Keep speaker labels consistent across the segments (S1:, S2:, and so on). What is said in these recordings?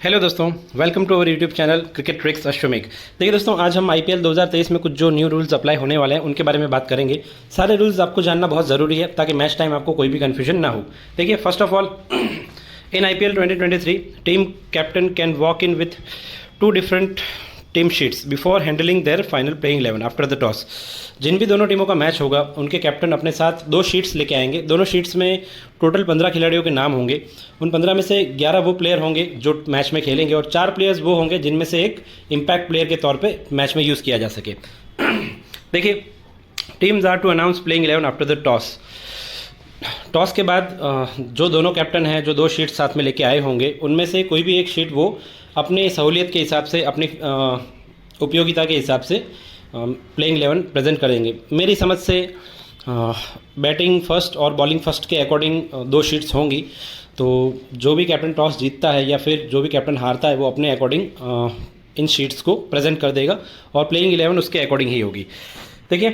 S1: Hello दोस्तों, welcome to our YouTube channel cricket tricks Ashwamegh. देखिए दोस्तों, आज हम आईपीएल 2023 में कुछ जो न्यू रूल्स अप्लाई होने वाले हैं उनके बारे में बात करेंगे। सारे रूल्स आपको जानना बहुत ज़रूरी है ताकि मैच टाइम आपको कोई भी कन्फ्यूजन ना हो। देखिए, first of all in IPL 2023 team captain can walk in with two different team sheets before handling their final playing 11 after the toss. जिन भी दोनों टीमों का मैच होगा उनके कैप्टन अपने साथ दो शीट्स लेके आएंगे। दोनों शीट्स में टोटल 15 खिलाड़ियों के नाम होंगे। उन 15 में से 11 वो प्लेयर होंगे जो मैच में खेलेंगे और 4 प्लेयर्स वो होंगे जिनमें से एक इम्पैक्ट प्लेयर के तौर पे मैच में यूज़ किया जा सके। देखिए, teams are to announce playing 11 after the toss. Toss के बाद जो दोनों कैप्टन हैं जो दो शीट साथ में लेके आए होंगे उनमें से कोई भी एक शीट वो अपनी सहूलियत के हिसाब से, अपनी उपयोगिता के हिसाब से प्लेइंग 11 प्रेजेंट करेंगे। मेरी समझ से बैटिंग फर्स्ट और बॉलिंग फर्स्ट के अकॉर्डिंग दो शीट्स होंगी। तो जो भी कैप्टन टॉस जीतता है या फिर जो भी कैप्टन हारता है वो अपने अकॉर्डिंग इन शीट्स को प्रेजेंट कर देगा और प्लेइंग 11 उसके अकॉर्डिंग ही होगी। देखिए,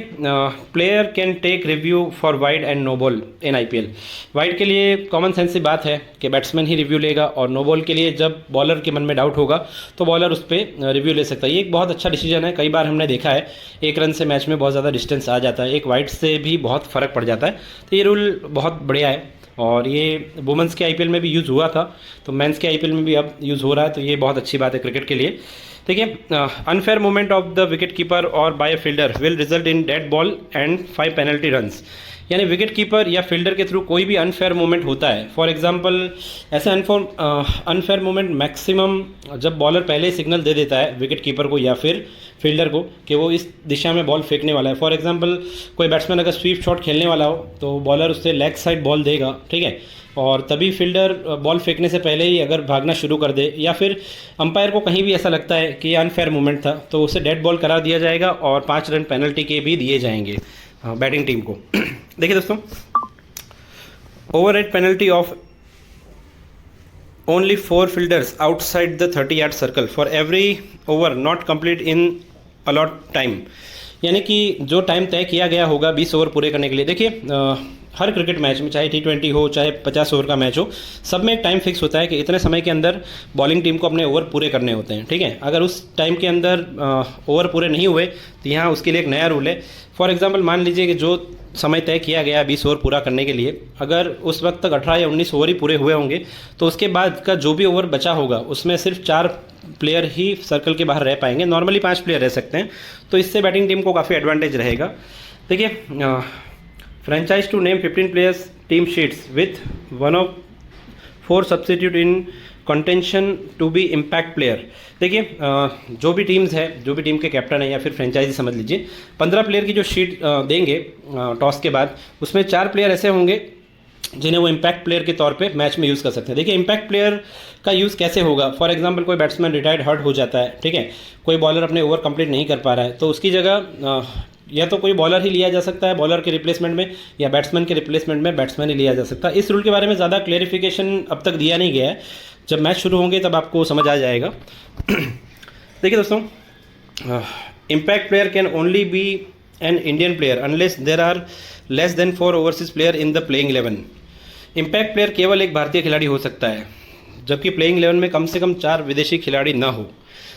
S1: player can take review for wide and no ball in IPL. Wide के लिए कॉमन सेंस सी बात है कि बैट्समैन ही रिव्यू लेगा और नो बॉल के लिए जब बॉलर के मन में डाउट होगा तो बॉलर उस पर रिव्यू ले सकता है। ये एक बहुत अच्छा डिसीजन है। कई बार हमने देखा है एक रन से मैच में बहुत ज़्यादा डिस्टेंस आ जाता है, एक वाइड से भी बहुत फ़र्क पड़ जाता है। तो ये रूल बहुत बढ़िया है और ये वुमेंस के आईपीएल में भी यूज़ हुआ था, तो मेंस के आईपीएल में भी अब यूज़ हो रहा है। तो ये बहुत अच्छी बात है क्रिकेट के लिए। देखिए, unfair movement of the wicket keeper और by fielder will result in dead ball and 5 penalty runs. यानी विकेट कीपर या फील्डर के थ्रू कोई भी अनफेयर मूवमेंट होता है, फॉर एग्जांपल ऐसे अनफेयर मूवमेंट मैक्सिमम जब बॉलर पहले ही सिग्नल दे देता है विकेट कीपर को या फिर फील्डर को कि वो इस दिशा में बॉल फेंकने वाला है। फॉर एग्जांपल कोई बैट्समैन अगर स्वीप शॉट खेलने वाला हो तो बॉलर उससे लेग साइड बॉल देगा, ठीक है, और तभी फील्डर बॉल फेंकने से पहले ही अगर भागना शुरू कर दे या फिर अंपायर को कहीं भी ऐसा लगता है कि ये अनफेयर मूवमेंट था तो उसे डेड बॉल करा दिया जाएगा और 5 रन पेनल्टी के भी दिए जाएंगे बैटिंग टीम को। देखिए दोस्तों, overrate penalty of only 4 fielders outside the 30 yard circle for every over not complete in a lot time. यानी कि जो टाइम तय किया गया होगा 20 ओवर पूरे करने के लिए। देखिए, हर क्रिकेट मैच में चाहे T20 हो चाहे 50 ओवर का मैच हो, सब में एक टाइम फिक्स होता है कि इतने समय के अंदर बॉलिंग टीम को अपने ओवर पूरे करने होते हैं, ठीक है। अगर उस टाइम के अंदर ओवर पूरे नहीं हुए तो यहाँ उसके लिए एक नया रूल है। फॉर एग्जांपल मान लीजिए कि जो समय तय किया गया 20 ओवर पूरा करने के लिए, अगर उस वक्त तक 18 या 19 ओवर ही पूरे हुए होंगे तो उसके बाद का जो भी ओवर बचा होगा उसमें सिर्फ 4 प्लेयर ही सर्कल के बाहर रह पाएंगे। नॉर्मली 5 प्लेयर रह सकते हैं, तो इससे बैटिंग टीम को काफ़ी एडवांटेज रहेगा। देखिए, franchise to name 15 players team sheets with 1 of 4 substitute in contention to be impact player. देखिए, जो भी टीम्स है, जो भी टीम के कैप्टन है या फिर फ्रेंचाइजी समझ लीजिए, 15 प्लेयर की जो शीट देंगे टॉस के बाद, उसमें 4 प्लेयर ऐसे होंगे जिन्हें वो इम्पैक्ट प्लेयर के तौर पे मैच में यूज़ कर सकते हैं। देखिए, इम्पैक्ट प्लेयर का यूज़ कैसे होगा? फॉर एग्जांपल कोई बैट्समैन रिटायर्ड हर्ट हो जाता है, ठीक है, कोई बॉलर अपने ओवर कंप्लीट नहीं कर पा रहा है, तो उसकी जगह या तो कोई बॉलर ही लिया जा सकता है बॉलर के रिप्लेसमेंट में, या बैट्समैन के रिप्लेसमेंट में बैट्समैन ही लिया जा सकता है। इस रूल के बारे में ज़्यादा क्लेरिफिकेशन अब तक दिया नहीं गया है, जब मैच शुरू होंगे तब आपको समझ आ जाएगा। देखिए दोस्तों, impact player can only be an Indian player unless there are less than 4 overseas player in the playing 11। Impact player केवल एक भारतीय खिलाड़ी हो सकता है, जबकि प्लेइंग 11 में कम से कम 4 विदेशी खिलाड़ी ना हो।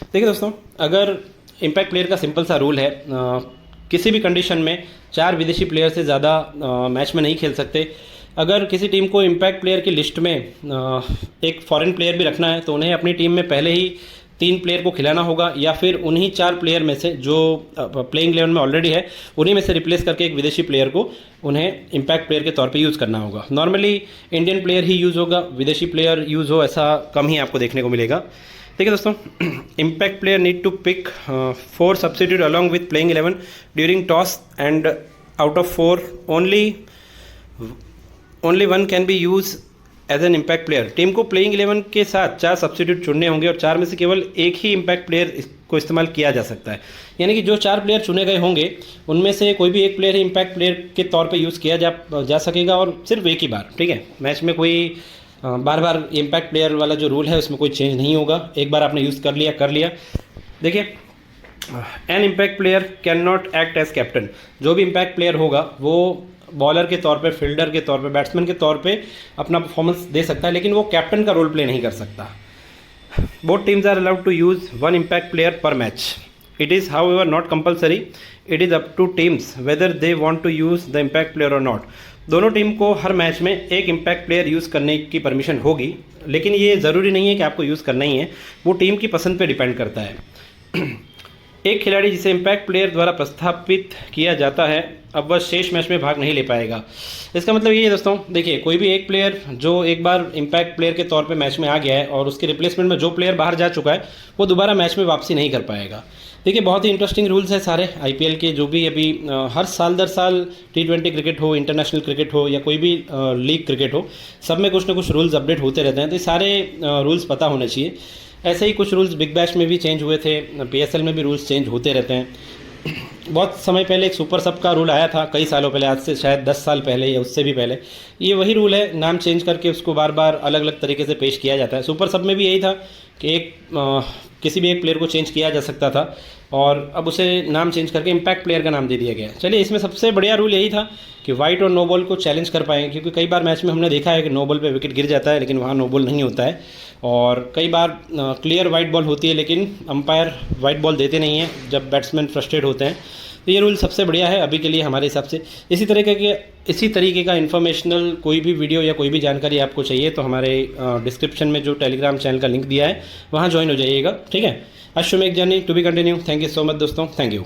S1: देखिए दोस्तों, अगर इम्पैक्ट प्लेयर का सिंपल सा रूल है, किसी भी कंडीशन में 4 विदेशी प्लेयर से ज़्यादा मैच में नहीं खेल सकते। अगर किसी टीम को इम्पैक्ट प्लेयर की लिस्ट में एक फॉरेन प्लेयर भी रखना है तो उन्हें अपनी टीम में पहले ही 3 प्लेयर को खिलाना होगा, या फिर उन्हीं 4 प्लेयर में से जो प्लेइंग 11 में ऑलरेडी है उन्हीं में से रिप्लेस करके एक विदेशी प्लेयर को उन्हें इम्पैक्ट प्लेयर के तौर पे यूज़ करना होगा। नॉर्मली इंडियन प्लेयर ही यूज़ होगा, विदेशी प्लेयर यूज़ हो ऐसा कम ही आपको देखने को मिलेगा। ठीक है दोस्तों, impact player need to pick 4 substitute along with playing 11 during toss and out of 4 only 1 can be use as an impact player. Team को प्लेइंग 11 के साथ 4 सब्सिट्यूट चुनने होंगे और 4 में से केवल एक ही इम्पैक्ट प्लेयर को इस्तेमाल किया जा सकता है। यानी कि जो 4 प्लेयर चुने गए होंगे उनमें से कोई भी एक प्लेयर ही इम्पैक्ट प्लेयर के तौर पे यूज़ किया जा सकेगा और सिर्फ एक ही बार, ठीक है। मैच में कोई बार बार इम्पैक्ट प्लेयर वाला जो रूल है उसमें कोई चेंज नहीं होगा। एक बार आपने यूज़ कर लिया। देखिए, an impact player can not act as captain. जो भी इम्पैक्ट प्लेयर होगा वो बॉलर के तौर पे, फील्डर के तौर पे, बैट्समैन के तौर पे अपना परफॉर्मेंस दे सकता है, लेकिन वो कैप्टन का रोल प्ले नहीं कर सकता। Both teams are allowed to use one impact player per match. It is, however, not compulsory. It is up to teams whether they want to use the impact player or not. दोनों team को हर match में एक impact player use करने की permission होगी, लेकिन ये ज़रूरी नहीं है कि आपको यूज़ करना ही है, वो टीम की पसंद पे डिपेंड करता है। एक खिलाड़ी जिसे इम्पैक्ट प्लेयर द्वारा प्रस्थापित किया जाता है, अब वह शेष मैच में भाग नहीं ले पाएगा। इसका मतलब ये है दोस्तों, देखिए कोई भी एक प्लेयर जो एक बार इम्पैक्ट प्लेयर के तौर पे मैच में आ गया है और उसके रिप्लेसमेंट में जो प्लेयर बाहर जा चुका है वो दोबारा मैच में वापसी नहीं कर पाएगा। देखिए बहुत ही इंटरेस्टिंग रूल्स हैं सारे आईपीएल के, जो भी अभी हर साल दर साल T20 क्रिकेट हो, इंटरनेशनल क्रिकेट हो या कोई भी लीग क्रिकेट हो, सब में कुछ ना कुछ रूल्स अपडेट होते रहते हैं, तो ये सारे रूल्स पता होने चाहिए। ऐसे ही कुछ रूल्स बिग बैश में भी चेंज हुए थे, PSL में भी रूल्स चेंज होते रहते हैं। बहुत समय पहले एक सुपर सब का रूल आया था, कई सालों पहले, आज से शायद 10 साल पहले या उससे भी पहले। ये वही रूल है, नाम चेंज करके उसको बार बार अलग अलग तरीके से पेश किया जाता है। सुपर सब में भी यही था कि किसी भी एक प्लेयर को चेंज किया जा सकता था और अब उसे नाम चेंज करके इम्पैक्ट प्लेयर का नाम दे दिया गया। चलिए, इसमें सबसे बढ़िया रूल यही था कि वाइट और नो बॉल को चैलेंज कर पाएँ, क्योंकि कई बार मैच में हमने देखा है कि नो बॉल पे विकेट गिर जाता है लेकिन वहाँ नो बॉल नहीं होता है, और कई बार क्लियर वाइट बॉल होती है लेकिन अंपायर वाइट बॉल देते नहीं हैं जब बैट्समैन फ्रस्ट्रेट होते हैं। तो ये रूल सबसे बढ़िया है अभी के लिए हमारे हिसाब से। इसी तरीके का इन्फॉर्मेशनल कोई भी वीडियो या कोई भी जानकारी आपको चाहिए तो हमारे डिस्क्रिप्शन में जो टेलीग्राम चैनल का लिंक दिया है वहाँ ज्वाइन हो जाइएगा, ठीक है। Ashwamegh journey to be continue. Thank you so much दोस्तों, थैंक यू।